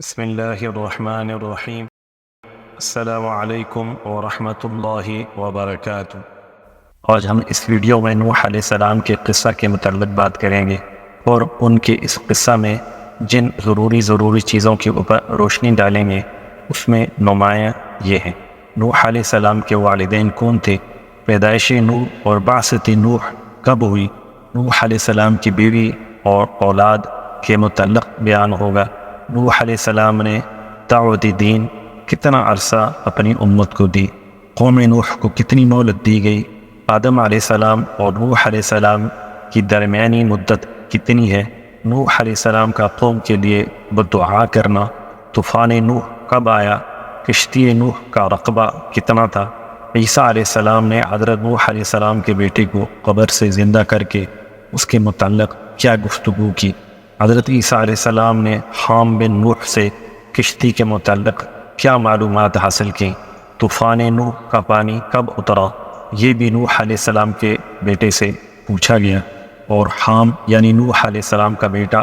بسم اللہ الرحمن الرحیم۔ السلام علیکم ورحمۃ اللہ وبرکاتہ۔ آج ہم اس ویڈیو میں نوح علیہ السلام کے قصہ کے متعلق بات کریں گے اور ان کے اس قصہ میں جن ضروری چیزوں کے اوپر روشنی ڈالیں گے اس میں نمایاں یہ ہیں۔ نوح علیہ السلام کے والدین کون تھے، پیدائش نوح اور بعثت نوح کب ہوئی، نوح علیہ السلام کی بیوی اور اولاد کے متعلق بیان ہوگا۔ نوح علیہ السلام نے دعوت دین کتنا عرصہ اپنی امت کو دی، قوم نوح کو کتنی مہلت دی گئی، آدم علیہ السلام اور نوح علیہ السلام کی درمیانی مدت کتنی ہے، نوح علیہ السلام کا قوم کے لیے بدعا کرنا، طوفان نوح کب آیا، کشتی نوح کا رقبہ کتنا تھا، عیسیٰ علیہ السلام نے حضرت نوح علیہ السلام کے بیٹے کو قبر سے زندہ کر کے اس کے متعلق کیا گفتگو کی، حضرت عیسیٰ علیہ السلام نے حام بن نوح سے کشتی کے متعلق کیا معلومات حاصل کی، طوفان نوح کا پانی کب اترا، یہ بھی نوح علیہ السلام کے بیٹے سے پوچھا گیا، اور حام یعنی نوح علیہ السلام کا بیٹا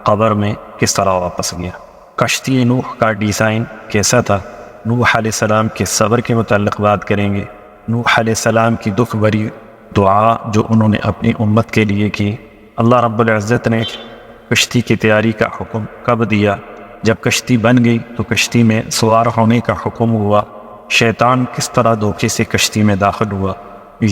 قبر میں کس طرح واپس گیا۔ کشتی نوح کا ڈیزائن کیسا تھا، نوح علیہ السلام کے صبر کے متعلق بات کریں گے، نوح علیہ السلام کی دکھ بھری دعا جو انہوں نے اپنی امت کے لیے کی، اللہ رب العزت نے کشتی کی تیاری کا حکم کب دیا، جب کشتی بن گئی تو کشتی میں سوار ہونے کا حکم ہوا، شیطان کس طرح دھوکے سے کشتی میں داخل ہوا،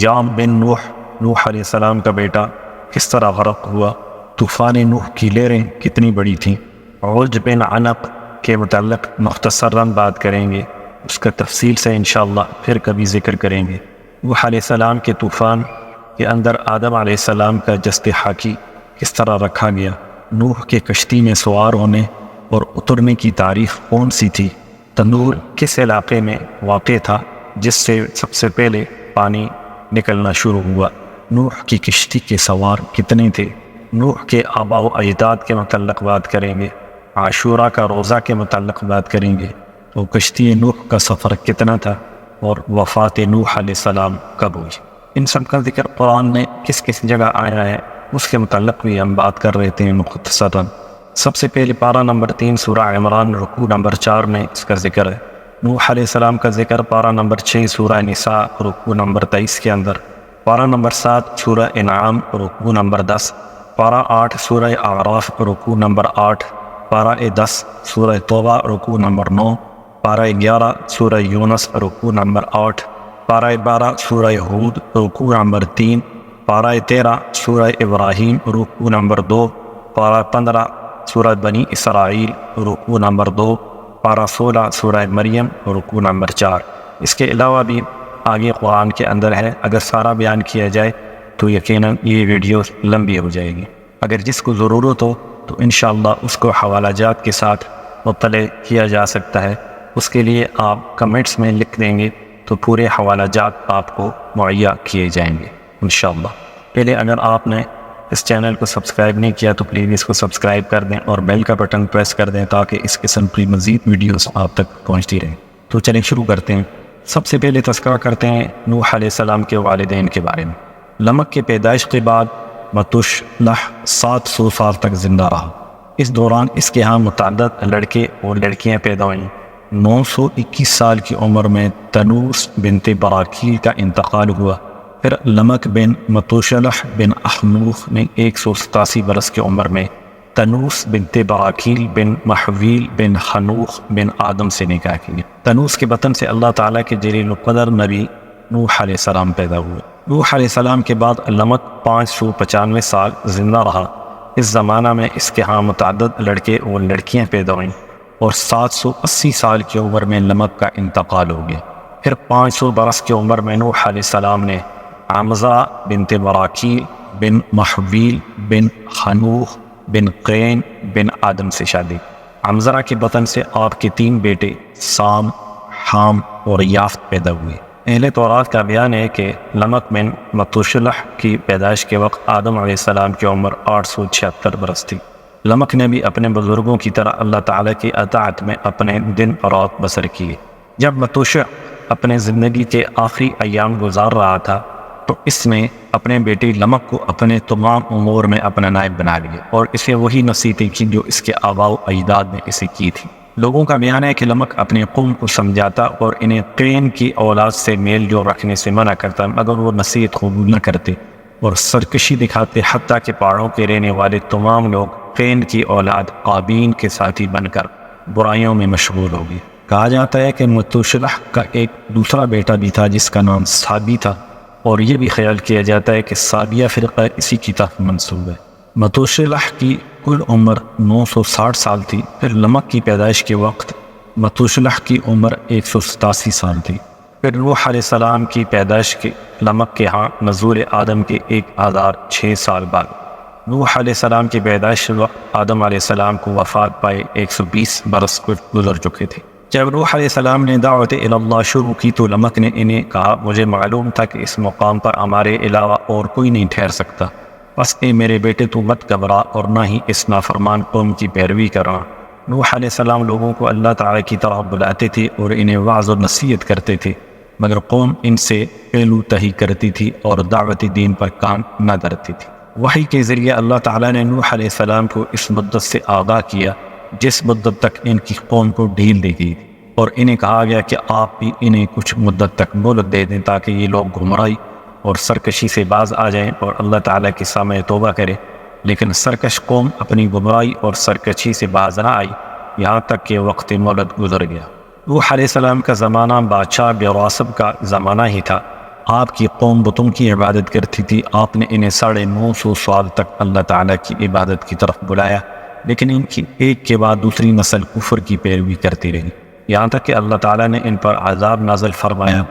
یام بن نوح نوح علیہ السلام کا بیٹا کس طرح غرق ہوا، طوفان نوح کی لہریں کتنی بڑی تھیں، عوج بن عنق کے متعلق مختصراً بات کریں گے، اس کا تفصیل سے انشاءاللہ پھر کبھی ذکر کریں گے۔ نوح علیہ السلام کے طوفان کے اندر آدم علیہ السلام کا جسد خاکی کس طرح رکھا گیا، نوح کے کشتی میں سوار ہونے اور اترنے کی تاریخ کون سی تھی، تنور کس علاقے میں واقع تھا جس سے سب سے پہلے پانی نکلنا شروع ہوا، نوح کی کشتی کے سوار کتنے تھے، نوح کے آباء و اجداد کے متعلق بات کریں گے، عاشوراء کا روزہ کے متعلق بات کریں گے، اور کشتی نوح کا سفر کتنا تھا، اور وفات نوح علیہ السلام کب ہوئی۔ ان سب کا ذکر قرآن میں کس کس جگہ آیا ہے اس کے متعلق بھی ہم بات کر رہے تھے مختصراً۔ سب سے پہلے پارہ نمبر 3 سورہ عمران رکوع نمبر 4 میں اس کا ذکر ہے، نوح علیہ السلام کا ذکر پارہ نمبر 6 سورہ نساء رکوع نمبر 23 کے اندر، پارہ نمبر 7 سورہ انعام رکوع نمبر 10، پارہ 8 سورہ اعراف رکوع نمبر 8، پارہ 10 سورہ توبہ رکوع نمبر 9، پارہ 11 سورہ یونس رکوع نمبر 8، پارہ 12 سورہ ہود رکوع نمبر 3، پارہ 13 سورہ ابراہیم رکوع نمبر 2، پارہ 15 سورہ بنی اسرائیل رکوع نمبر 2، پارہ 16 سورہ مریم رکوع نمبر 4۔ اس کے علاوہ بھی آگے قرآن کے اندر ہے، اگر سارا بیان کیا جائے تو یقیناً یہ ویڈیو لمبی ہو جائے گی، اگر جس کو ضرورت ہو تو انشاءاللہ اس کو حوالہ جات کے ساتھ مطلع کیا جا سکتا ہے، اس کے لیے آپ کمنٹس میں لکھ دیں گے تو پورے حوالہ جات آپ کو مہیا کیے جائیں گے انشاءاللہ۔ پہلے اگر آپ نے اس چینل کو سبسکرائب نہیں کیا تو پلیز اس کو سبسکرائب کر دیں اور بیل کا بٹن پریس کر دیں تاکہ اس قسم کی مزید ویڈیوز آپ تک پہنچتی رہیں۔ تو چلیں شروع کرتے ہیں۔ سب سے پہلے تذکرہ کرتے ہیں نوح علیہ السلام کے والدین کے بارے میں۔ لمک کے پیدائش کے بعد متوش لح 700 سال تک زندہ رہا، اس دوران اس کے ہاں متعدد لڑکے اور لڑکیاں پیدا ہوئیں۔ 921 سال کی عمر میں تنوس بنت براکیل کا انتقال ہوا، پھر لمک بن متوشلح بن احنوخ نے 187 برس کی عمر میں تنوس بنت براکیل بن محویل بن خنوخ بن آدم سے نکاح کیا۔ تنوس کے بطن سے اللہ تعالیٰ کے جلیل القدر نبی نوح علیہ السلام پیدا ہوئے۔ نوح علیہ السلام کے بعد لمک 595 سال زندہ رہا، اس زمانہ میں اس کے ہاں متعدد لڑکے اور لڑکیاں پیدا ہوئیں، اور 780 سال کی عمر میں لمک کا انتقال ہو گیا۔ پھر 500 برس کی عمر میں نوح علیہ السلام نے عمزہ بنت براکیل بن محویل بن خنوخ بن قین بن آدم سے شادی۔ عمزہ کے بطن سے آپ کے 3 بیٹے سام، حام اور یافت پیدا ہوئے۔ اہل تورات کا بیان ہے کہ لمک بن متوشلح کی پیدائش کے وقت آدم علیہ السلام کی عمر 876 برس تھی۔ لمک نے بھی اپنے بزرگوں کی طرح اللہ تعالیٰ کی اطاعت میں اپنے دن اور رات بسر کیے۔ جب متوشع اپنے زندگی کے آخری ایام گزار رہا تھا تو اس نے اپنے بیٹے لمک کو اپنے تمام امور میں اپنا نائب بنا لیا اور اسے وہی نصیحتیں کی جو اس کے آباء و اجداد نے اسے کی تھی۔ لوگوں کا بیان ہے کہ نمک اپنی قوم کو سمجھاتا اور انہیں قین کی اولاد سے میل جو رکھنے سے منع کرتا، مگر وہ نصیحت قبول نہ کرتے اور سرکشی دکھاتے، حتیٰ کہ پہاڑوں کے رہنے والے تمام لوگ قین کی اولاد قابین کے ساتھی بن کر برائیوں میں مشغول ہو گئے۔ کہا جاتا ہے کہ متوشلح کا ایک دوسرا بیٹا بھی تھا جس کا نام صابی تھا، اور یہ بھی خیال کیا جاتا ہے کہ صابیہ فرقہ اسی کی طرف منسوب ہے۔ متوشلح کی کل عمر 960 سال تھی۔ پھر لمک کی پیدائش کے وقت متوشلح کی عمر 187 سال تھی۔ پھر نوح علیہ السلام کی پیدائش کے لمک کے ہاں نزول آدم کے 1006 سال بعد نوح علیہ السلام کی پیدائش وقت آدم علیہ السلام کو وفات پائے 120 برس گزر چکے تھے۔ جب نوح علیہ السلام نے دعوت اللہ شروع کی تو لمک نے انہیں کہا، مجھے معلوم تھا کہ اس مقام پر ہمارے علاوہ اور کوئی نہیں ٹھہر سکتا، بس اے میرے بیٹے تو مت گھبرا اور نہ ہی اس نافرمان قوم کی پیروی کرنا۔ نوح علیہ السلام لوگوں کو اللہ تعالیٰ کی طرف بلاتے تھے اور انہیں وعظ و نصیحت کرتے تھے، مگر قوم ان سے پہلو تہی کرتی تھی اور دعوت دین پر کام نہ دھرتی تھی۔ وحی کے ذریعے اللہ تعالیٰ نے نوح علیہ السلام کو اس مدت سے آگاہ کیا جس مدت تک ان کی قوم کو ڈھیل دی گئی، اور انہیں کہا گیا کہ آپ بھی انہیں کچھ مدت تک مہلت دے دیں تاکہ یہ لوگ گمراہی اور سرکشی سے باز آ جائیں اور اللہ تعالیٰ کے سامنے توبہ کرے۔ لیکن سرکش قوم اپنی گمراہی اور سرکشی سے باز نہ آئی، یہاں تک کہ وقت مہلت گزر گیا۔ نوح علیہ السلام کا زمانہ بادشاہ بیوراسب کا زمانہ ہی تھا۔ آپ کی قوم بتوں کی عبادت کرتی تھی۔ آپ نے انہیں 950 سال تک اللہ تعالیٰ کی عبادت کی طرف بلایا، لیکن ان کی ایک کے بعد دوسری نسل کفر کی پیروی کرتی رہی، یہاں تک کہ اللہ تعالیٰ نے ان پر عذاب نازل فرمایا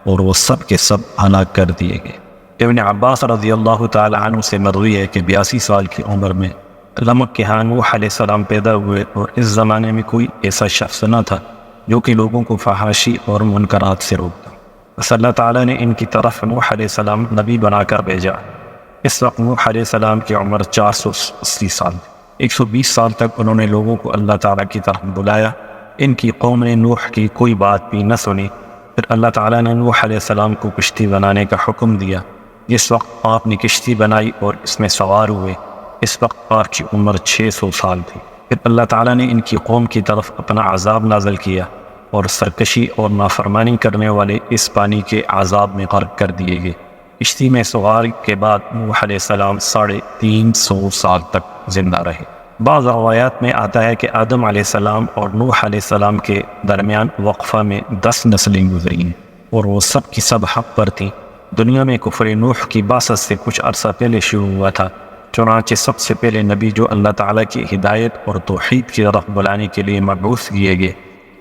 اور وہ سب کے سب ہلاک کر دیے گئے۔ ابن عباس رضی اللہ تعالیٰ عنہ سے مروی ہے کہ 82 سال کی عمر میں لمک کے ہاں نوح علیہ السلام پیدا ہوئے، اور اس زمانے میں کوئی ایسا شخص نہ تھا جو کہ لوگوں کو فحاشی اور منکرات سے روکتا۔ بس اللہ تعالیٰ نے ان کی طرف نوح علیہ السلام نبی بنا کر بھیجا۔ اس وقت نوح علیہ السلام کی عمر 480 سال تھی۔ 120 سال تک انہوں نے لوگوں کو اللہ تعالیٰ کی طرف بلایا۔ ان کی قوم نے نوح کی کوئی بات بھی نہ سنی۔ پھر اللہ تعالیٰ نے نوح علیہ السلام کو کشتی بنانے کا حکم دیا۔ جس وقت آپ نے کشتی بنائی اور اس میں سوار ہوئے، اس وقت آپ کی عمر 600 سال تھی۔ پھر اللہ تعالیٰ نے ان کی قوم کی طرف اپنا عذاب نازل کیا، اور سرکشی اور نافرمانی کرنے والے اس پانی کے عذاب میں غرق کر دیے گئے۔ کشتی میں سوار کے بعد نوح علیہ السلام 350 سال تک زندہ رہے۔ بعض روایات میں آتا ہے کہ آدم علیہ السلام اور نوح علیہ السلام کے درمیان وقفہ میں 10 نسلیں گزری ہیں، اور وہ سب کی سب حق پر تھیں۔ دنیا میں کفر نوح کی بعثت سے کچھ عرصہ پہلے شروع ہوا تھا، چنانچہ سب سے پہلے نبی جو اللہ تعالیٰ کی ہدایت اور توحید کی طرف بلانے کے لیے مبعوث کیے گئے۔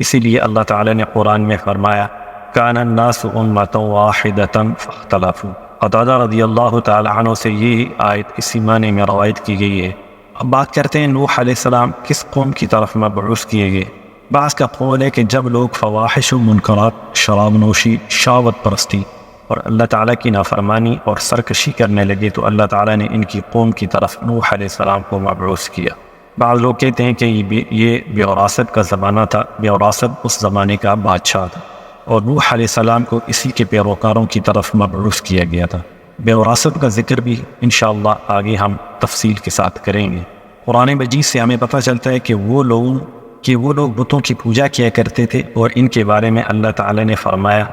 اسی لیے اللہ تعالیٰ نے قرآن میں فرمایا، کان الناس امۃ واحدۃ فاختلفوا۔ قتادہ رضی اللہ تعالیٰ عنہ سے یہ آیت اسی معنی میں روایت کی گئی ہے۔ اب بات کرتے ہیں نوح علیہ السلام کس قوم کی طرف مبعوث کیے گئے۔ بعض کا قول ہے کہ جب لوگ فواحش و منکرات، شراب نوشی، شہوت پرستی اور اللہ تعالیٰ کی نافرمانی اور سرکشی کرنے لگے تو اللہ تعالیٰ نے ان کی قوم کی طرف نوح علیہ السلام کو مبعوث کیا۔ بعض لوگ کہتے ہیں کہ یہ بیوراسب کا زمانہ تھا۔ بیوراسب اس زمانے کا بادشاہ تھا، اور نوح علیہ السلام کو اسی کے پیروکاروں کی طرف مبعوث کیا گیا تھا۔ بیوراسب کا ذکر بھی انشاءاللہ آگے ہم تفصیل کے ساتھ کریں گے۔ قرآن مجید سے ہمیں پتہ چلتا ہے کہ وہ لوگ بتوں کی پوجا کیا کرتے تھے، اور ان کے بارے میں اللہ تعالیٰ نے فرمایا،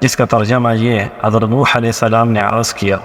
جس کا ترجمہ یہ ہے، حضرت نوح علیہ السلام نے عرض کیا،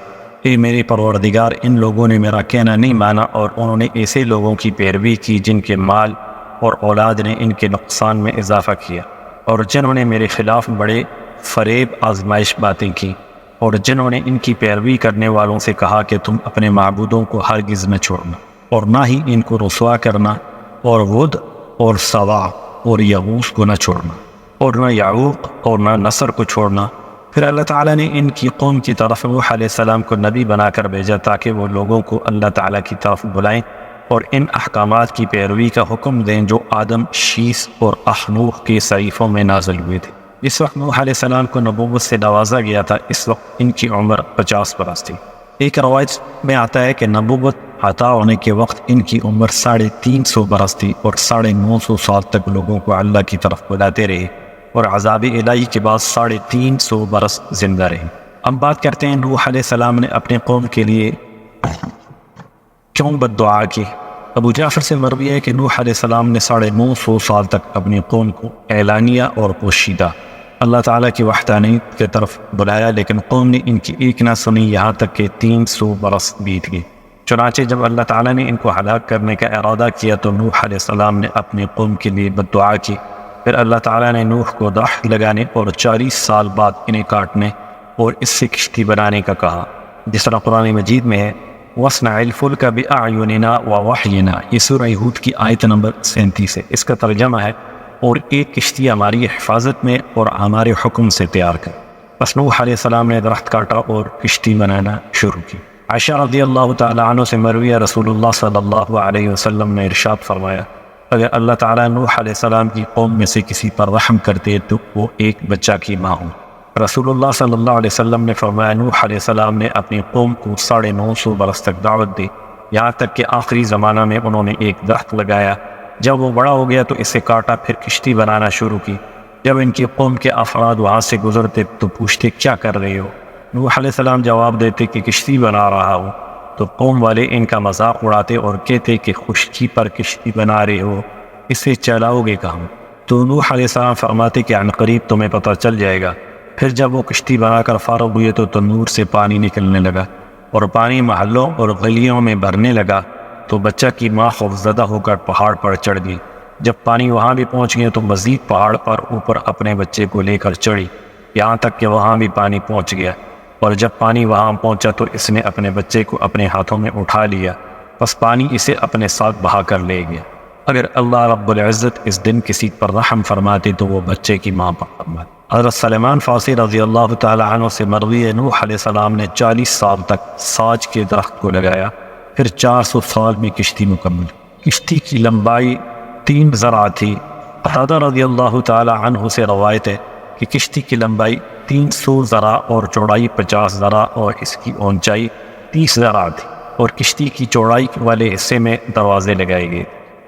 اے میرے پروردگار، ان لوگوں نے میرا کہنا نہیں مانا، اور انہوں نے ایسے لوگوں کی پیروی کی جن کے مال اور اولاد نے ان کے نقصان میں اضافہ کیا، اور جنہوں نے میرے خلاف بڑے فریب آزمائش باتیں کی، اور جنہوں نے ان کی پیروی کرنے والوں سے کہا کہ تم اپنے معبودوں کو ہرگز نہ چھوڑنا، اور نہ ہی ان کو رسوا کرنا، اور ود اور سوا اور یغوث کو نہ چھوڑنا، اور نہ یعوق اور نہ نصر کو چھوڑنا۔ پھر اللہ تعالیٰ نے ان کی قوم کی طرف نوح علیہ السلام کو نبی بنا کر بھیجا تاکہ وہ لوگوں کو اللہ تعالیٰ کی طرف بلائیں اور ان احکامات کی پیروی کا حکم دیں جو آدم، شیس اور اخنوخ کے صحیفوں میں نازل ہوئے تھے۔ اس وقت نوح علیہ السلام کو نبوت سے نوازا گیا تھا۔ اس وقت ان کی عمر 50 برس تھی۔ ایک روایت میں آتا ہے کہ نبوت عطا ہونے کے وقت ان کی عمر 350 برس تھی، اور 950 سال تک لوگوں کو اللہ کی طرف بلاتے رہے، اور عذاب الہی کے بعد 350 برس زندہ رہے۔ اب بات کرتے ہیں نوح علیہ السلام نے اپنے قوم کے لیے کیوں بد دعا کی۔ ابو جعفر سے مروی ہے کہ نوح علیہ السلام نے 950 سال تک اپنی قوم کو اعلانیہ اور پوشیدہ اللہ تعالیٰ کی وحدانیت کی طرف بلایا، لیکن قوم نے ان کی ایک نہ سنی، یہاں تک کہ 300 برس بیت گئے۔ چنانچہ جب اللہ تعالیٰ نے ان کو ہلاک کرنے کا ارادہ کیا تو نوح علیہ السلام نے اپنی قوم کے لیے بد دعا کی۔ پھر اللہ تعالیٰ نے نوح کو درخت لگانے اور 40 سال بعد انہیں کاٹنے اور اس سے کشتی بنانے کا کہا، جس طرح قرآن مجید میں ہے وَاصْنَعِ الْفُلْكَ بِأَعْيُنِنَا وَوَحْيِنَا، یہ سورہ ہود کی آیت نمبر 37 ہے۔ اس کا ترجمہ ہے اور ایک کشتی ہماری حفاظت میں اور ہمارے حکم سے تیار کر۔ بس نوح علیہ السلام نے درخت کاٹا اور کشتی بنانا شروع کی۔ عائشہ رضی اللہ تعالیٰ عنہ سے مروی ہے رسول اللہ صلی اللہ علیہ وسلم نے ارشاد فرمایا، اگر اللہ تعالیٰ نوح علیہ السلام کی قوم میں سے کسی پر رحم کرتے تو وہ ایک بچہ کی ماں ہوں۔ رسول اللہ صلی اللہ علیہ وسلم نے فرمایا نوح علیہ السلام نے اپنی قوم کو 950 برس تک دعوت دی، یہاں تک کہ آخری زمانہ میں انہوں نے ایک درخت لگایا، جب وہ بڑا ہو گیا تو اسے کاٹا، پھر کشتی بنانا شروع کی۔ جب ان کی قوم کے افراد وہاں سے گزرتے تو پوچھتے کیا کر رہے ہو؟ نوح علیہ السلام جواب دیتے کہ کشتی بنا رہا ہوں، تو قوم والے ان کا مذاق اڑاتے اور کہتے کہ خشکی پر کشتی بنا رہے ہو، اسے چلاؤ گے کہاں؟ تو نوح علیہ السلام فرماتے کہ عن قریب تمہیں پتہ چل جائے گا۔ پھر جب وہ کشتی بنا کر فارغ ہوئے تو تنور سے پانی نکلنے لگا اور پانی محلوں اور گلیوں میں بھرنے لگا، تو بچہ کی ماں خوفزدہ ہو کر پہاڑ پر چڑھ گئی۔ جب پانی وہاں بھی پہنچ گیا تو مزید پہاڑ پر اوپر اپنے بچے کو لے کر چڑھی، یہاں تک کہ وہاں بھی پانی پہنچ گیا، اور جب پانی وہاں پہنچا تو اس نے اپنے بچے کو اپنے ہاتھوں میں اٹھا لیا، بس پانی اسے اپنے ساتھ بہا کر لے گیا۔ اگر اللہ رب العزت اس دن کسی پر رحم فرماتے تو وہ بچے کی ماں پر فرماتے۔ حضرت سلیمان فارسی رضی اللہ تعالی عنہ سے مروی ہے نوح علیہ السلام نے 40 سال تک ساج کے درخت کو لگایا، پھر 400 سال میں کشتی مکمل۔ کشتی کی لمبائی 3 ذرا تھی۔ قتادہ رضی اللہ تعالی عنہ سے روایت ہے کہ کشتی کی لمبائی 300 ذرا اور چوڑائی 50 ذرا اور اس کی اونچائی 30 ذرا تھی، اور کشتی کی چوڑائی والے حصے میں دروازے لگائے گئے۔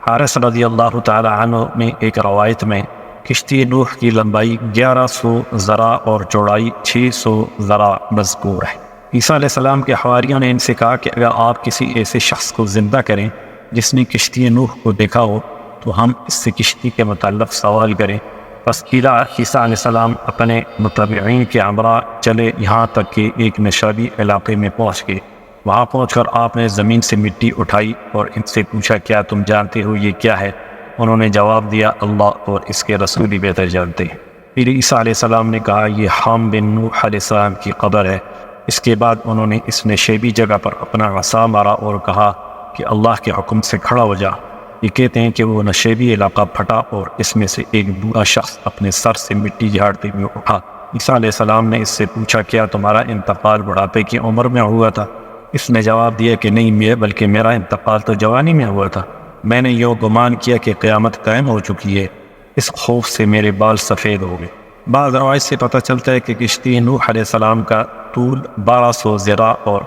حارث رضی اللہ تعالی عنہ میں ایک روایت میں کشتی نوح کی لمبائی 1100 ذرا اور چوڑائی 600 ذرا مذکور ہے۔ عیسیٰ علیہ السلام کے حواریوں نے ان سے کہا کہ اگر آپ کسی ایسے شخص کو زندہ کریں جس نے کشتی نوح کو دیکھا ہو تو ہم اس سے کشتی کے متعلق سوال کریں۔ پس عیسیٰ علیہ السلام اپنے متبعین کے ہمراہ چلے، یہاں تک کہ ایک نشابی علاقے میں پہنچ گئے۔ وہاں پہنچ کر آپ نے زمین سے مٹی اٹھائی اور ان سے پوچھا کیا تم جانتے ہو یہ کیا ہے؟ انہوں نے جواب دیا اللہ اور اس کے رسول ہی بہتر جانتے ہیں۔ پھر عیسیٰ علیہ السلام نے کہا یہ حام بن نوح علیہ السلام کی قبر ہے۔ اس کے بعد انہوں نے اس نشیبی جگہ پر اپنا عصا مارا اور کہا کہ اللہ کے حکم سے کھڑا ہو جا۔ یہ کہتے ہیں کہ وہ نشیبی علاقہ پھٹا اور اس میں سے ایک بوڑھا شخص اپنے سر سے مٹی جھاڑتے ہوئے اٹھا۔ عیسیٰ علیہ السلام نے اس سے پوچھا کیا تمہارا انتقال بڑھاپے کی عمر میں ہوا تھا؟ اس نے جواب دیا کہ نہیں بلکہ میرا انتقال تو جوانی میں ہوا تھا۔ میں نے یہ گمان کیا کہ قیامت قائم ہو چکی ہے، اس خوف سے میرے بال سفید ہو گئے۔ بعض روایت سے پتہ چلتا ہے کہ کشتی نوح علیہ السلام کا طول 1200 ذرا اور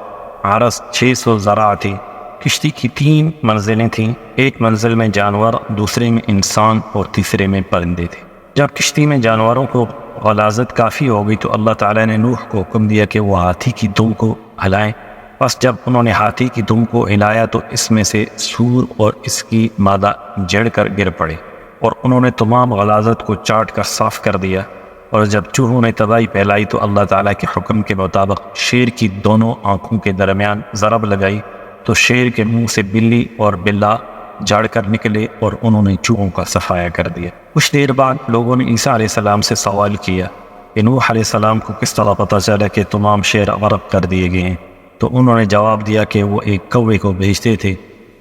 عرض 600 ذرا تھی۔ کشتی کی 3 منزلیں تھیں، ایک منزل میں جانور، دوسرے میں انسان اور تیسرے میں پرندے تھے۔ جب کشتی میں جانوروں کو غلاظت کافی ہو گئی تو اللہ تعالیٰ نے نوح کو حکم دیا کہ وہ ہاتھی کی دم کو ہلائیں۔ بس جب انہوں نے ہاتھی کی دم کو ہلایا تو اس میں سے سور اور اس کی مادہ جڑ کر گر پڑے، اور انہوں نے تمام غلاظت کو چاٹ کر صاف کر دیا۔ اور جب چوہوں نے تباہی پھیلائی تو اللہ تعالیٰ کے حکم کے مطابق شیر کی دونوں آنکھوں کے درمیان ضرب لگائی تو شیر کے منہ سے بلی اور بلہ جھاڑ کر نکلے اور انہوں نے چوہوں کا صفایا کر دیا۔ کچھ دیر بعد لوگوں نے عیسیٰ علیہ السلام سے سوال کیا کہ نوح علیہ السلام کو کس طرح پتہ چلا کہ تمام شیر غرق کر دیے گئے ہیں؟ تو انہوں نے جواب دیا کہ وہ ایک کوے کو بھیجتے تھے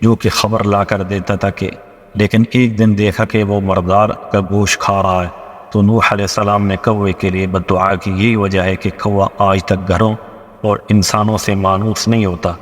جو کہ خبر لا کر دیتا تھا لیکن ایک دن دیکھا کہ وہ مردار کا گوشت کھا رہا ہے، تو نوح علیہ السلام نے کوے کے لیے بد دعا کی۔ یہی وجہ ہے کہ کوا آج تک گھروں اور انسانوں سے مانوس نہیں ہوتا۔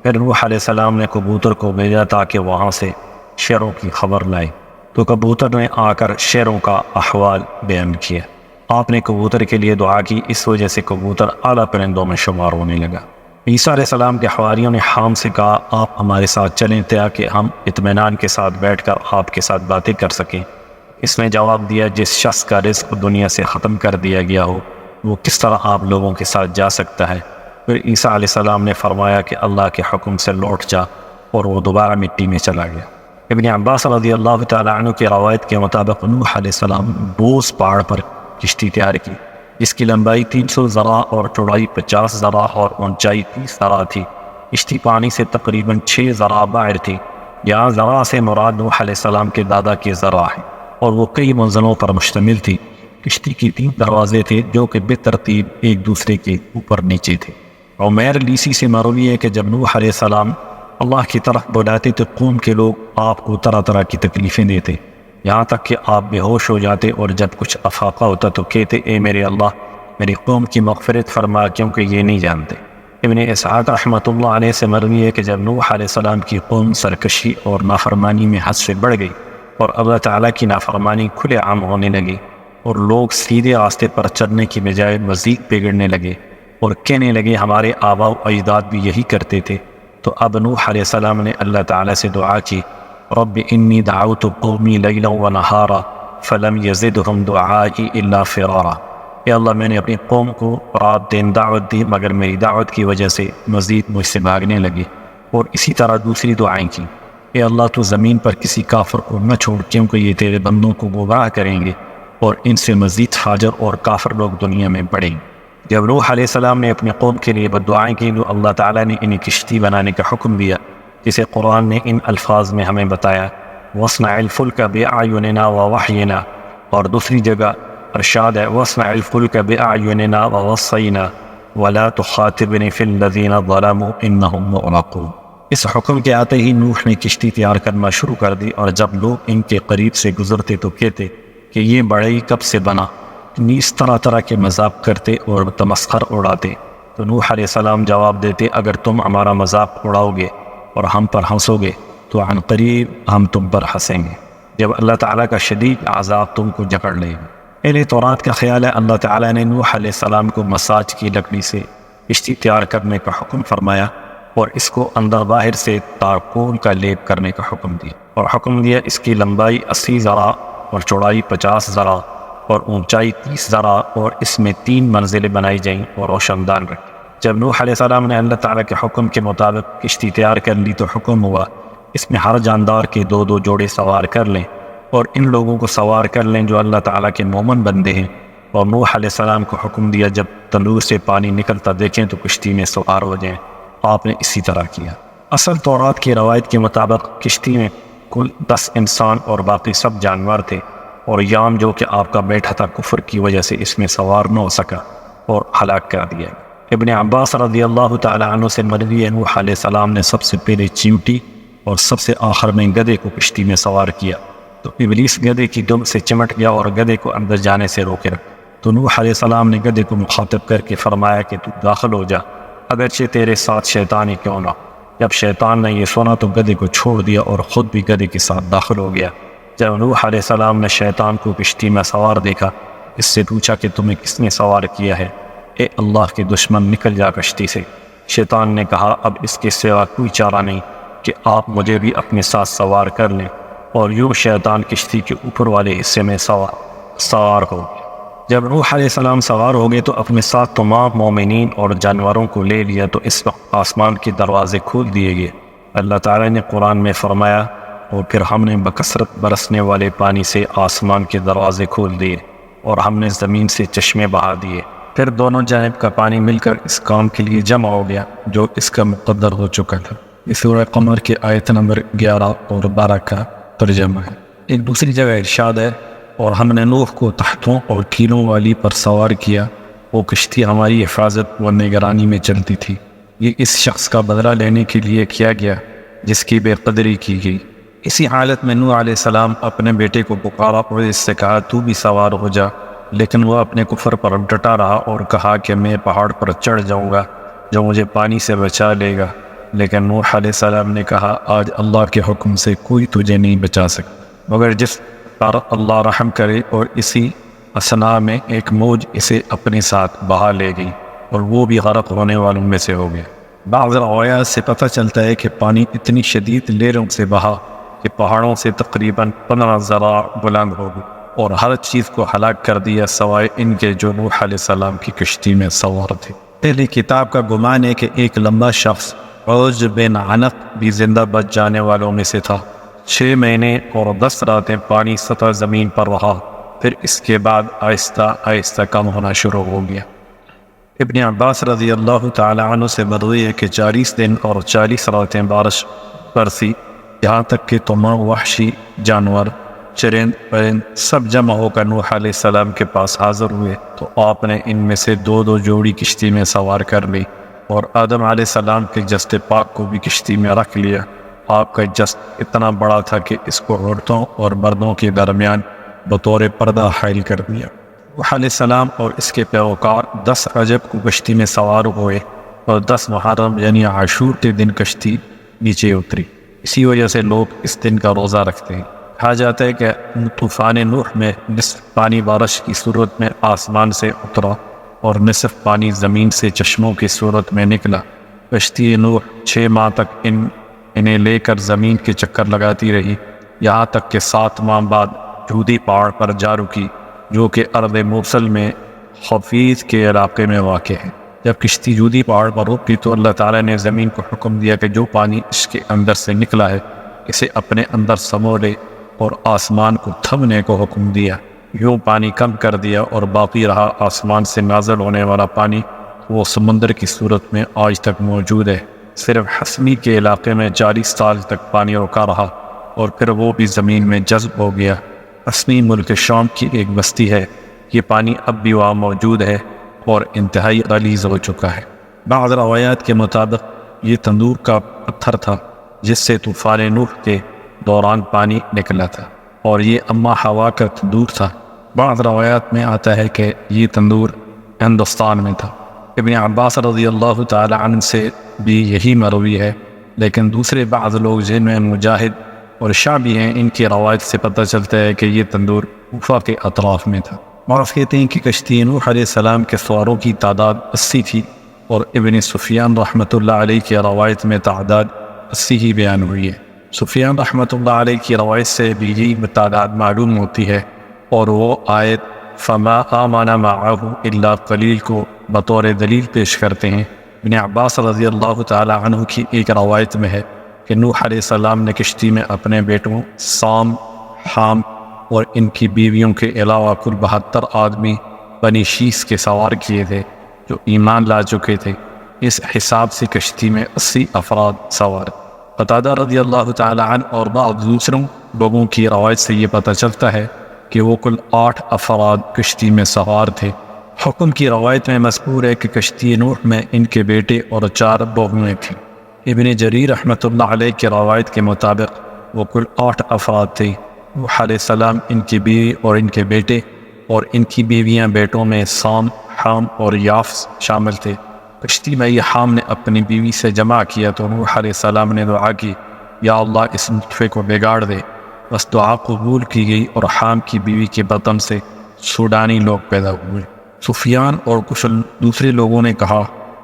پھر نوح علیہ السلام نے کبوتر کو بھیجا تاکہ وہاں سے شیروں کی خبر لائے، تو کبوتر نے آ کر شیروں کا احوال بیان کیا۔ آپ نے کبوتر کے لیے دعا کی، اس وجہ سے کبوتر اعلیٰ پرندوں میں شمار ہونے لگا۔ عیسیٰ علیہ السلام کے حواریوں نے حام سے کہا آپ ہمارے ساتھ چلیں تاکہ ہم اطمینان کے ساتھ بیٹھ کر آپ کے ساتھ باتیں کر سکیں۔ اس نے جواب دیا جس شخص کا رزق دنیا سے ختم کر دیا گیا ہو وہ کس طرح آپ لوگوں کے ساتھ جا سکتا ہے؟ پھر عیسیٰ علیہ السلام نے فرمایا کہ اللہ کے حکم سے لوٹ جا اور وہ دوبارہ مٹی میں چلا گیا۔ ابن عباس رضی اللہ تعالیٰ عنہ کی روایت کے مطابق نوح علیہ السلام بوز پہاڑ پر کشتی تیار کی، جس کی لمبائی 300 ذراع اور چوڑائی 50 ذراع اور اونچائی 30 ذراع تھی۔ کشتی پانی سے تقریباً 6 ذراع باہر تھی۔ یہاں ذراع سے مراد نوح علیہ السلام کے دادا کے ذراع ہے، اور وہ کئی منزلوں پر مشتمل تھی۔ کشتی کی 3 دروازے تھے جو کہ بے ترتیب ایک دوسرے کے اوپر نیچے تھے۔ عمیر لیسی سے مروی ہے کہ جب نوح علیہ السلام اللہ کی طرف بلاتے تو قوم کے لوگ آپ کو طرح طرح کی تکلیفیں دیتے، یہاں تک کہ آپ بے ہوش ہو جاتے، اور جب کچھ افاقہ ہوتا تو کہتے اے میرے اللہ میری قوم کی مغفرت فرما کیونکہ یہ نہیں جانتے۔ ابن اسحاق رحمۃ اللہ علیہ سے مروی ہے کہ جب نوح علیہ السلام کی قوم سرکشی اور نافرمانی میں حد سے بڑھ گئی اور اللہ تعالیٰ کی نافرمانی کھلے عام ہونے لگی اور لوگ سیدھے راستے پر چلنے کی بجائے مزید بگڑنے لگے اور کہنے لگے ہمارے آباء و اجداد بھی یہی کرتے تھے، تو اب نوح علیہ السلام نے اللہ تعالیٰ سے دعا کی رب انی دعوت قومی لیلا و نہارا فلم یزدہم دعائی الا فرارا، اے اللہ میں نے اپنی قوم کو رات دن دعوت دی مگر میری دعوت کی وجہ سے مزید مجھ سے بھاگنے لگے، اور اسی طرح دوسری دعائیں کی اے اللہ تو زمین پر کسی کافر کو نہ چھوڑ کیونکہ یہ تیرے بندوں کو گمراہ کریں گے اور ان سے مزید فاجر اور کافر لوگ دنیا میں بڑھیں گے۔ جب نوح علیہ السلام نے اپنی قوم کے لیے بددعائیں کی تو اللہ تعالیٰ نے انہیں کشتی بنانے کا حکم دیا، جسے قرآن نے ان الفاظ میں ہمیں بتایا وَاصْنَعِ الْفُلْكَ بِأَعْيُنِنَا وَوَحْيِنَا، اور دوسری جگہ ارشاد ہے وَاصْنَعِ الْفُلْكَ بِأَعْيُنِنَا وَوَصَّيْنَا وَلَا تُخَاطِبْنِي فِي الَّذِينَ ظَلَمُوا إِنَّهُمْ مُغْرَقُونَ۔ اس حکم کے آتے ہی نوح نے کشتی تیار کرنا شروع کر دی، اور جب لوگ ان کے قریب سے گزرتے تو کہتے کہ یہ بڑھئی کب سے بنا، نیز طرح طرح کے مذاق کرتے اور تمسخر اڑاتے۔ تو نوح علیہ السلام جواب دیتے اگر تم ہمارا مذاق اڑاؤ گے اور ہم پر ہنسو گے تو عن قریب ہم تم پر ہنسیں گے جب اللہ تعالیٰ کا شدید عذاب تم کو جکڑ لے گا۔ اہل تورات کا خیال ہے اللہ تعالیٰ نے نوح علیہ السلام کو مساج کی لکڑی سے کشتی تیار کرنے کا حکم فرمایا اور اس کو اندر باہر سے تارکول کا لیپ کرنے کا حکم دیا، اور حکم دیا اس کی لمبائی 80 ذراع اور چوڑائی 50 ذراع اور اونچائی 30 ذراع، اور اس میں 3 منزلیں بنائی جائیں اور روشن دان رکھی۔ جب نوح علیہ السلام نے اللہ تعالیٰ کے حکم کے مطابق کشتی تیار کر لی تو حکم ہوا اس میں ہر جاندار کے 2 جوڑے سوار کر لیں، اور ان لوگوں کو سوار کر لیں جو اللہ تعالیٰ کے مومن بندے ہیں۔ اور نوح علیہ السلام کو حکم دیا جب تنور سے پانی نکلتا دیکھیں تو کشتی میں سوار ہو جائیں۔ آپ نے اسی طرح کیا۔ اصل تورات کی روایت کے مطابق کشتی میں کل 10 انسان اور باقی سب جانور تھے، اور یام جو کہ آپ کا بیٹا تھا کفر کی وجہ سے اس میں سوار نہ ہو سکا اور ہلاک کر دیا۔ ابن عباس رضی اللہ تعالی عنہ سے مروی ہے نوح علیہ السلام نے سب سے پہلے چیونٹی اور سب سے آخر میں گدھے کو کشتی میں سوار کیا، تو ابلیس گدھے کی دم سے چمٹ گیا اور گدھے کو اندر جانے سے روکے رکھا۔ تو نوح علیہ السلام نے گدھے کو مخاطب کر کے فرمایا کہ تو داخل ہو جا، اگرچہ تیرے ساتھ شیطان ہی کیوں نہ۔ جب شیطان نے یہ سنا تو گدھے کو چھوڑ دیا اور خود بھی گدھے کے ساتھ داخل ہو گیا۔ جب نوح علیہ السلام نے شیطان کو کشتی میں سوار دیکھا، اس سے پوچھا کہ تمہیں کس نے سوار کیا ہے؟ اے اللہ کے دشمن نکل جا کشتی سے۔ شیطان نے کہا اب اس کے سوا کوئی چارہ نہیں کہ آپ مجھے بھی اپنے ساتھ سوار کر لیں، اور یوں شیطان کشتی کے اوپر والے حصے میں سوار ہو گیا۔ جب نوح علیہ السلام سوار ہو گئے تو اپنے ساتھ تمام مومنین اور جانوروں کو لے لیا، تو اس وقت آسمان کے دروازے کھول دیے گئے۔ اللہ تعالیٰ نے قرآن میں فرمایا اور پھر ہم نے بکثرت برسنے والے پانی سے آسمان کے دروازے کھول دیے اور ہم نے زمین سے چشمے بہا دیے، پھر دونوں جانب کا پانی مل کر اس کام کے لیے جمع ہو گیا جو اس کا مقدر ہو چکا تھا۔ یہ سورہ قمر کے آیت نمبر 11 اور 12 کا ترجمہ ہے۔ ایک دوسری جگہ ارشاد ہے اور ہم نے نوح کو تختوں اور ٹھیلوں والی پر سوار کیا، وہ کشتی ہماری حفاظت و نگرانی میں چلتی تھی۔ یہ اس شخص کا بدلہ لینے کے لیے کیا گیا جس کی بے قدری کی گئی۔ اسی حالت میں نوح علیہ السلام اپنے بیٹے کو پکارا اور اس سے کہا تو بھی سوار ہو جا، لیکن وہ اپنے کفر پر ڈٹا رہا اور کہا کہ میں پہاڑ پر چڑھ جاؤں گا جو مجھے پانی سے بچا لے گا۔ لیکن نوح علیہ السلام نے کہا آج اللہ کے حکم سے کوئی تجھے نہیں بچا سکتا مگر جس پر اللہ رحم کرے، اور اسی اثنا میں ایک موج اسے اپنے ساتھ بہا لے گئی اور وہ بھی غرق ہونے والوں میں سے ہو گیا۔ بعض روایات سے پتہ چلتا ہے کہ پانی اتنی شدید لہروں سے بہا کہ پہاڑوں سے تقریباً 15 ذراع بلند ہو گئی اور ہر چیز کو ہلاک کر دیا سوائے ان کے جو نوح علیہ السلام کی کشتی میں سوار تھے۔ پہلی کتاب کا گمان ہے کہ ایک لمبا شخص عوج بن عنق بھی زندہ بچ جانے والوں میں سے تھا۔ 6 مہینے اور 10 راتیں پانی سطح زمین پر رہا، پھر اس کے بعد آہستہ آہستہ کم ہونا شروع ہو گیا۔ ابن عباس رضی اللہ تعالی عنہ سے مروی ہے کہ 40 دن اور 40 راتیں بارش برسی، یہاں تک کہ تمام وحشی جانور، چرند پرند سب جمع ہو کر نوح علیہ السلام کے پاس حاضر ہوئے، تو آپ نے ان میں سے 2 جوڑی کشتی میں سوار کر لی اور آدم علیہ السلام کے جسد پاک کو بھی کشتی میں رکھ لیا۔ آپ کا جسد اتنا بڑا تھا کہ اس کو عورتوں اور مردوں کے درمیان بطور پردہ حائل کر دیا۔ نوح علیہ السلام اور اس کے پیروکار 10 رجب کو کشتی میں سوار ہوئے اور 10 محرم یعنی عاشور کے دن کشتی نیچے اتری۔ اسی وجہ سے لوگ اس دن کا روزہ رکھتے ہیں۔ کہا جاتا ہے کہ طوفان نوح میں نصف پانی بارش کی صورت میں آسمان سے اترا اور نصف پانی زمین سے چشموں کی صورت میں نکلا۔ کشتی نوح 6 ماہ تک انہیں لے کر زمین کے چکر لگاتی رہی، یہاں تک کہ 7 ماہ بعد جودی پہاڑ پر جا رکی، جو کہ ارض موصل میں حفیظ کے علاقے میں واقع ہے۔ جب کشتی جودی پہاڑ پر رکی تو اللہ تعالیٰ نے زمین کو حکم دیا کہ جو پانی اس کے اندر سے نکلا ہے اسے اپنے اندر سمو لے، اور آسمان کو تھمنے کو حکم دیا۔ یوں پانی کم کر دیا اور باقی رہا آسمان سے نازل ہونے والا پانی، وہ سمندر کی صورت میں آج تک موجود ہے۔ صرف حسمی کے علاقے میں 40 سال تک پانی رکا رہا اور پھر وہ بھی زمین میں جذب ہو گیا۔ حسمی ملک شام کی ایک بستی ہے، یہ پانی اب بھی وہاں موجود ہے اور انتہائی غلیظ ہو چکا ہے۔ بعض روایات کے مطابق یہ تندور کا پتھر تھا جس سے طوفان نوح کے دوران پانی نکلا تھا، اور یہ اما ہوا کا تندور تھا۔ بعض روایات میں آتا ہے کہ یہ تندور ہندوستان میں تھا۔ ابن عباس رضی اللہ تعالی عنہ سے بھی یہی مروی ہے، لیکن دوسرے بعض لوگ جن میں مجاہد اور شعبی ہیں، ان کی روایت سے پتہ چلتا ہے کہ یہ تندور کوفہ کے اطراف میں تھا۔ بعض کہتے ہیں کہ کشتی نوح علیہ السلام کے سواروں کی تعداد 80 تھی، اور ابن سفیان رحمۃ اللہ علیہ کی روایت میں تعداد 80 ہی بیان ہوئی ہے۔ سفیان رحمۃ اللہ علیہ کی روایت سے بھی یہی تعداد معلوم ہوتی ہے، اور وہ آیت فما آمن معه الا قلیل کو بطور دلیل پیش کرتے ہیں۔ ابن عباس رضی اللہ تعالی عنہ کی ایک روایت میں ہے کہ نوح علیہ السلام نے کشتی میں اپنے بیٹوں سام، حام اور ان کی بیویوں کے علاوہ کل 72 آدمی بنی شیس کے سوار کیے تھے جو ایمان لا چکے تھے۔ اس حساب سے کشتی میں 80 افراد سوار۔ قتادہ رضی اللہ تعالی عنہ اور بعض دوسروں لوگوں کی روایت سے یہ پتہ چلتا ہے کہ وہ کل 8 افراد کشتی میں سوار تھے۔ حکم کی روایت میں مذکور ہے کہ کشتی نوح میں ان کے بیٹے اور 4 بہویں تھیں۔ ابن جریر رحمۃ اللہ علیہ کی روایت کے مطابق وہ کل 8 افراد تھے۔ نوح علیہ السلام، ان کی بیوی اور ان کے بیٹے اور ان کی بیویاں بیٹوں میں سام، حام اور یافس شامل تھے۔ کشتی میں یہ حام نے اپنی بیوی سے جمع کیا تو نوح علیہ السلام نے دعا کی، یا اللہ اس نطفے کو بگاڑ دے۔ بس دعا قبول کی گئی اور حام کی بیوی کے بطن سے سوڈانی لوگ پیدا ہوئے۔ سفیان اور کچھ دوسرے لوگوں نے کہا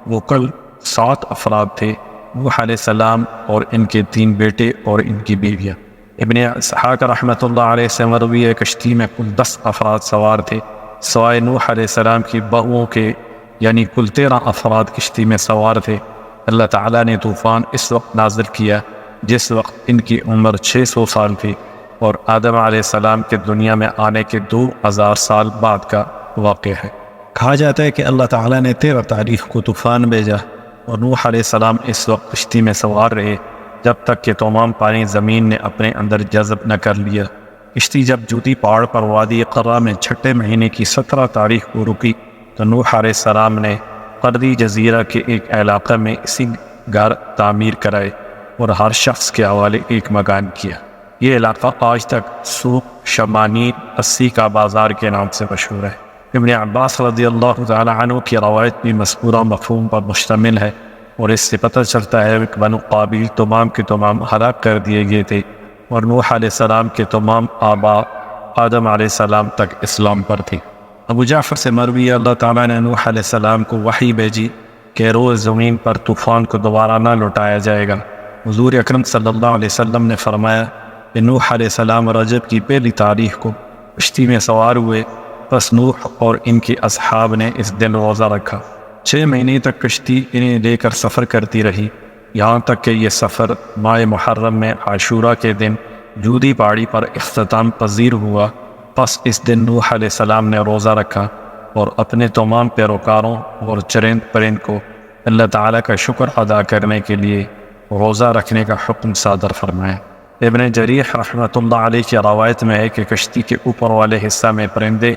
وہ کل 7 افراد تھے، نوح علیہ السلام اور ان کے 3 بیٹے اور ان کی بیویاں۔ ابن اسحاق رحمۃ اللہ علیہ سے مروی ہے کشتی میں کل 10 افراد سوار تھے، سوائے نوح علیہ السلام کی بہوؤں کے، یعنی کل 13 افراد کشتی میں سوار تھے۔ اللہ تعالیٰ نے طوفان اس وقت نازل کیا جس وقت ان کی عمر 600 سال تھی، اور آدم علیہ السلام کے دنیا میں آنے کے 2000 سال بعد کا واقعہ ہے۔ کہا جاتا ہے کہ اللہ تعالیٰ نے 13 تاریخ کو طوفان بھیجا اور نوح علیہ السلام اس وقت کشتی میں سوار رہے جب تک کہ تمام پانی زمین نے اپنے اندر جذب نہ کر لیا۔ کشتی جب جودی پہاڑ پر وادی قرہ میں 6 مہینے کی 17 تاریخ کو رکی تو نوح علیہ السلام نے قردی جزیرہ کے ایک علاقہ میں اسی گھر تعمیر کرائے اور ہر شخص کے حوالے ایک مکان کیا۔ یہ علاقہ آج تک سوق شمانین 80 کا بازار کے نام سے مشہور ہے۔ ابن عباس رضی اللہ تعالی عنہ کی روایت بھی مذکورہ مفہوم پر مشتمل ہے، اور اس سے پتہ چلتا ہے کہ بنو قابیل تمام کے تمام ہلاک کر دیے گئے تھے، اور نوح علیہ السلام کے تمام آباء آدم علیہ السلام تک اسلام پر تھے۔ ابو جعفر سے مروی اللہ تعالیٰ نے نوح علیہ السلام کو وحی بھیجی کہ روز زمین پر طوفان کو دوبارہ نہ لوٹایا جائے گا۔ حضور اکرم صلی اللہ علیہ وسلم نے فرمایا کہ نوح علیہ السلام رجب کی پہلی تاریخ کو کشتی میں سوار ہوئے، پس نوح اور ان کے اصحاب نے اس دن روزہ رکھا۔ 6 مہینے تک کشتی انہیں لے کر سفر کرتی رہی، یہاں تک کہ یہ سفر ماہ محرم میں عاشورہ کے دن جودی پہاڑی پر اختتام پذیر ہوا۔ پس اس دن نوح علیہ السلام نے روزہ رکھا اور اپنے تمام پیروکاروں اور چرند پرند کو اللہ تعالیٰ کا شکر ادا کرنے کے لیے روزہ رکھنے کا حکم صادر فرمایا۔ ابن جریح رحمۃ اللہ علیہ کی روایت میں ہے کہ کشتی کے اوپر والے حصہ میں پرندے،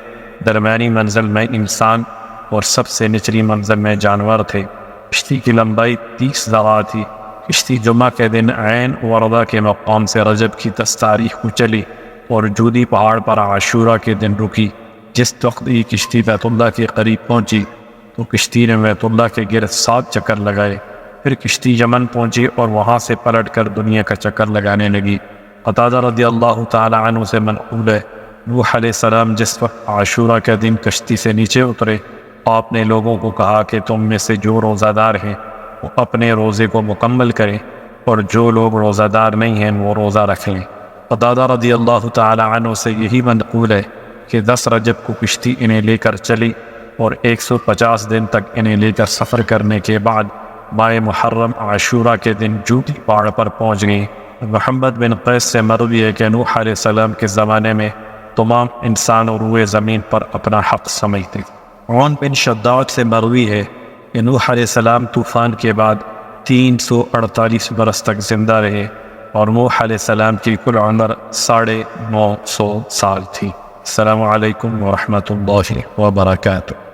درمیانی منزل میں انسان اور سب سے نچلی منزل میں جانور تھے۔ کشتی کی لمبائی 30 ذراع تھی۔ کشتی جمعہ کے دن عین وردہ کے مقام سے رجب کی 10 تاریخ کو چلی اور جودی پہاڑ پر عاشورہ کے دن رکی۔ جس وقت یہ کشتی بیت اللہ کے قریب پہنچی تو کشتی نے بیت اللہ کے گرد 7 چکر لگائے۔ پھر کشتی یمن پہنچی اور وہاں سے پلٹ کر دنیا کا چکر لگانے لگی۔ قتادہ رضی اللہ تعالی عنہ سے منقول ہے، نوح علیہ السلام جس وقت عاشورہ کے دن کشتی سے نیچے اترے، آپ نے لوگوں کو کہا کہ تم میں سے جو روزہ دار ہیں وہ اپنے روزے کو مکمل کریں اور جو لوگ روزہ دار نہیں ہیں وہ روزہ رکھ لیں۔ قتادہ رضی اللہ تعالی عنہ سے یہی منقول ہے کہ 10 رجب کو کشتی انہیں لے کر چلی اور 150 دن تک انہیں لے کر سفر کرنے کے بعد ماہ محرم عاشورہ کے دن جودی پہاڑ پر پہنچ گئی۔ محمد بن قیس سے مروی ہے کہ نوح علیہ السلام کے زمانے میں تمام انسان روئے زمین پر اپنا حق سمجھتے۔ عون بن شداد سے مروی ہے کہ نوح علیہ السلام طوفان کے بعد 348 برس تک زندہ رہے اور نوح علیہ السلام کی کل عمر 950 سال تھی۔ السلام علیکم ورحمۃ اللہ وبرکاتہ۔